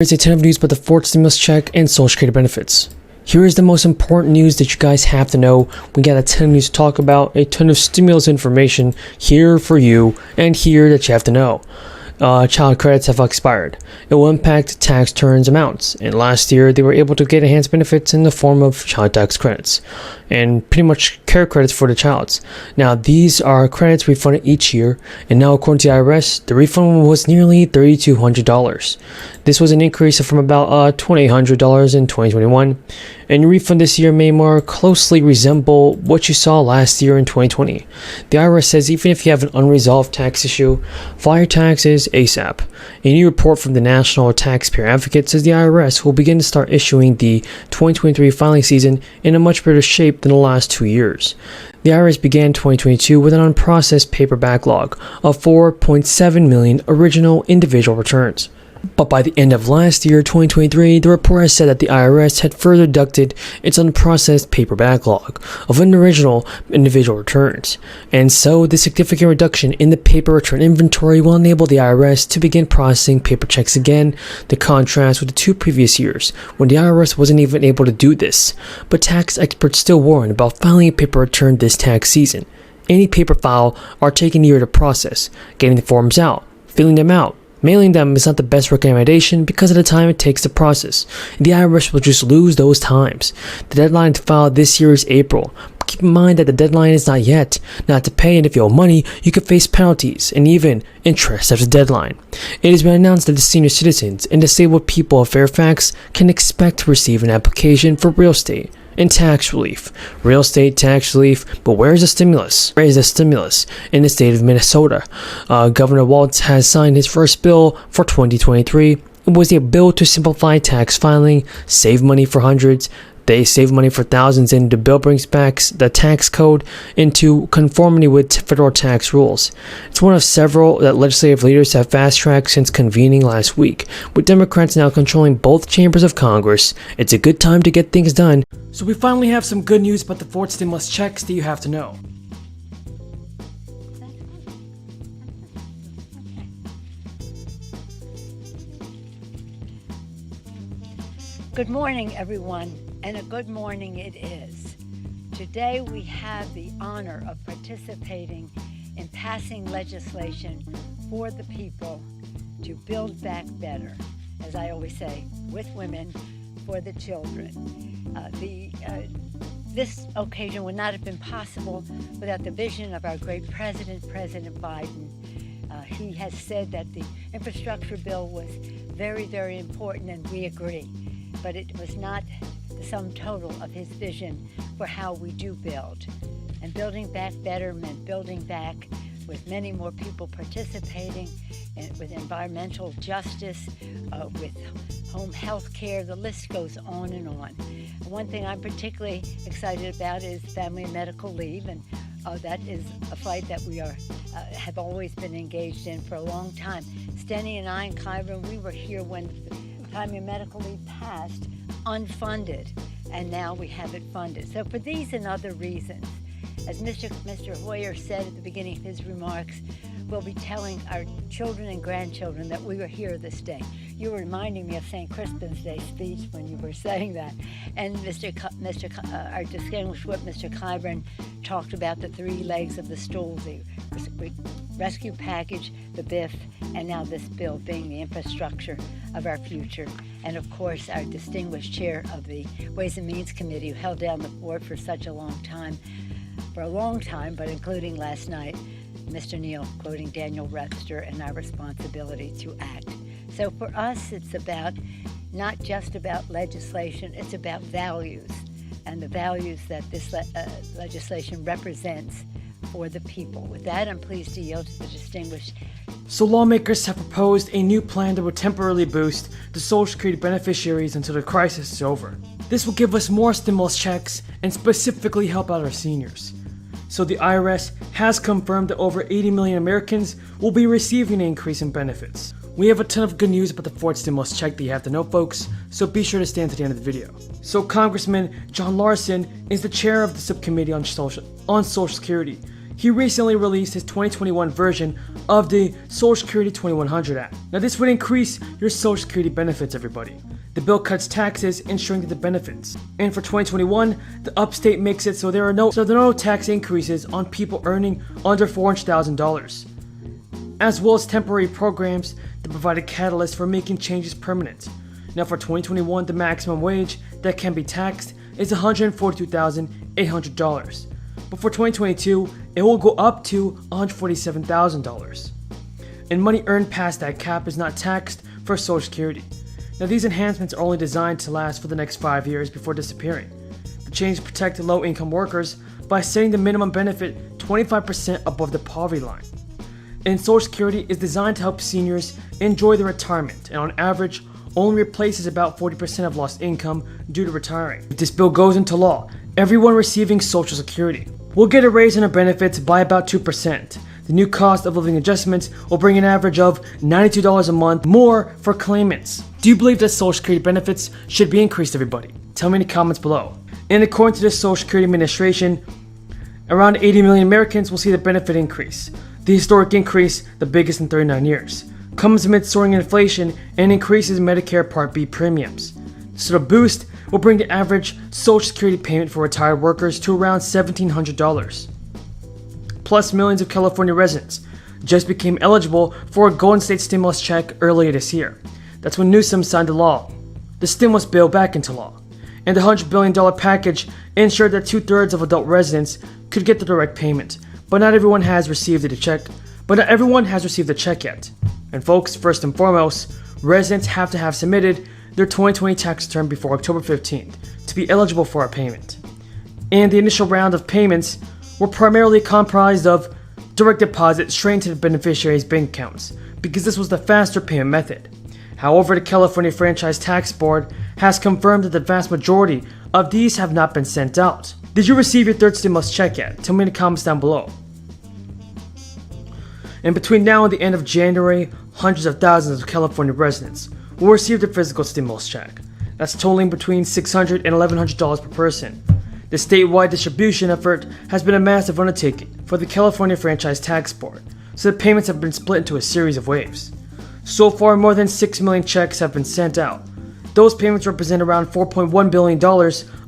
Here's a ton of news about the fourth stimulus check and Social Security benefits. Here is the most important news that you guys have to know. We got a ton of news to talk about, a ton of stimulus information here for you, and here that you have to know. Child credits have expired. It will impact tax returns amounts, and last year they were able to get enhanced benefits in the form of child tax credits and pretty much care credits for the childs. Now these are credits refunded each year, and now according to the IRS, the refund was nearly $3,200. This was an increase from about $2,800 in 2021, and your refund this year may more closely resemble what you saw last year in 2020. The IRS says even if you have an unresolved tax issue, file your taxes ASAP. A new report from the National Taxpayer Advocate says the IRS will begin to start issuing the 2023 filing season in a much better shape than the last 2 years. The IRS began 2022 with an unprocessed paper backlog of 4.7 million original individual returns. But by the end of last year, 2023, the report has said that the IRS had further reduced its unprocessed paper backlog of original individual returns. And so, the significant reduction in the paper return inventory will enable the IRS to begin processing paper checks again, the contrast with the 2 previous years, when the IRS wasn't even able to do this. But tax experts still warn about filing a paper return this tax season. Any paper file are taking a year to process, getting the forms out, filling them out. Mailing them is not the best recommendation because of the time it takes to process. The IRS will just lose those times. The deadline to file this year is April. But keep in mind that the deadline is not yet. Not to pay, and if you owe money, you could face penalties and even interest after the deadline. It has been announced that the senior citizens and disabled people of Fairfax can expect to receive an application for real estate and tax relief. Real estate tax relief, but where is the stimulus? Where is the stimulus in the state of Minnesota? Governor Walz has signed his first bill for 2023. It was a bill to simplify tax filing, save money for hundreds. They save money for thousands, and the bill brings back the tax code into conformity with federal tax rules. It's one of several that legislative leaders have fast-tracked since convening last week. With Democrats now controlling both chambers of Congress, it's a good time to get things done. So we finally have some good news about the fourth stimulus checks that you have to know. Good morning, everyone, and a good morning it is. Today we have the honor of participating in passing legislation for the people to build back better, as I always say, with women, for the children. This occasion would not have been possible without the vision of our great president, President Biden. He has said that the infrastructure bill was very, very important, and we agree. But it was not the sum total of his vision for how we do build. And building back better meant building back with many more people participating, with environmental justice, with home health care. The list goes on and on. One thing I'm particularly excited about is family and medical leave, and that is a fight that we have always been engaged in for a long time. Steny and I and Kyron, we were here when family and medical leave passed unfunded, and now we have it funded. So for these and other reasons, as Mr. Hoyer said at the beginning of his remarks, we'll be telling our children and grandchildren that we were here this day. You were reminding me of St. Crispin's Day speech when you were saying that. And our distinguished whip, Mr. Kyron, talked about the 3 legs of the stool, the rescue package, the BIF, and now this bill being the infrastructure of our future. And of course, our distinguished chair of the Ways and Means Committee, who held down the fort for such a long time, but including last night, Mr. Neal, quoting Daniel Webster, and our responsibility to act. So for us, it's about not just about legislation, it's about values, and the values that this legislation represents for the people. With that, I'm pleased to yield to the distinguished. So lawmakers have proposed a new plan that would temporarily boost the Social Security beneficiaries until the crisis is over. This will give us more stimulus checks and specifically help out our seniors. So the IRS has confirmed that over 80 million Americans will be receiving an increase in benefits. We have a ton of good news about the fourth stimulus check that you have to know, folks, so be sure to stay until the end of the video. So Congressman John Larson is the chair of the subcommittee on Social Security. he recently released his 2021 version of the Social Security 2100 Act. Now this would increase your Social Security benefits, everybody. The bill cuts taxes and shrinks the benefits. And for 2021, the upstate makes it so there are no tax increases on people earning under $400,000, as well as temporary programs that provide a catalyst for making changes permanent. Now for 2021, the maximum wage that can be taxed is $142,800. But for 2022, it will go up to $147,000. And money earned past that cap is not taxed for Social Security. Now these enhancements are only designed to last for the next 5 years before disappearing. The changes protect low-income workers by setting the minimum benefit 25% above the poverty line. And Social Security is designed to help seniors enjoy their retirement, and on average, only replaces about 40% of lost income due to retiring. If this bill goes into law, everyone receiving Social Security will get a raise in their benefits by about 2%. The new cost of living adjustments will bring an average of $92 a month more for claimants. Do you believe that Social Security benefits should be increased, everybody? Tell me in the comments below. And according to the Social Security Administration, around 80 million Americans will see the benefit increase. The historic increase, the biggest in 39 years, comes amid soaring inflation and increases Medicare Part B premiums. So the boost will bring the average Social Security payment for retired workers to around $1,700. Plus, millions of California residents just became eligible for a Golden State stimulus check earlier this year. That's when Newsom signed the stimulus bill back into law. And the $100 billion package ensured that 2/3 of adult residents could get the direct payment. But not everyone has received the check yet. And folks, first and foremost, residents have to have submitted their 2020 tax return before October 15th to be eligible for a payment. And the initial round of payments were primarily comprised of direct deposits straight into the beneficiaries' bank accounts, because this was the faster payment method. However, the California Franchise Tax Board has confirmed that the vast majority of these have not been sent out. Did you receive your third stimulus check yet? Tell me in the comments down below. And between now and the end of January, hundreds of thousands of California residents will receive their physical stimulus check. That's totaling between $600 and $1,100 per person. The statewide distribution effort has been a massive undertaking for the California Franchise Tax Board, so the payments have been split into a series of waves. So far, more than 6 million checks have been sent out. Those payments represent around $4.1 billion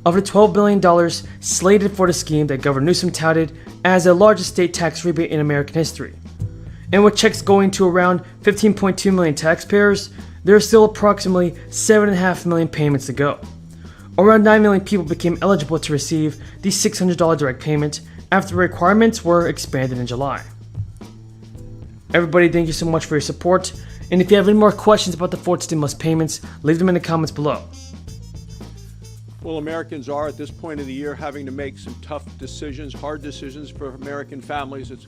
of the $12 billion slated for the scheme that Governor Newsom touted as the largest state tax rebate in American history. And with checks going to around 15.2 million taxpayers, there are still approximately 7.5 million payments to go. Around 9 million people became eligible to receive the $600 direct payment after the requirements were expanded in July. Everybody, thank you so much for your support. And if you have any more questions about the fourth stimulus payments, leave them in the comments below. Well, Americans are at this point of the year having to make some tough decisions, hard decisions for American families. It's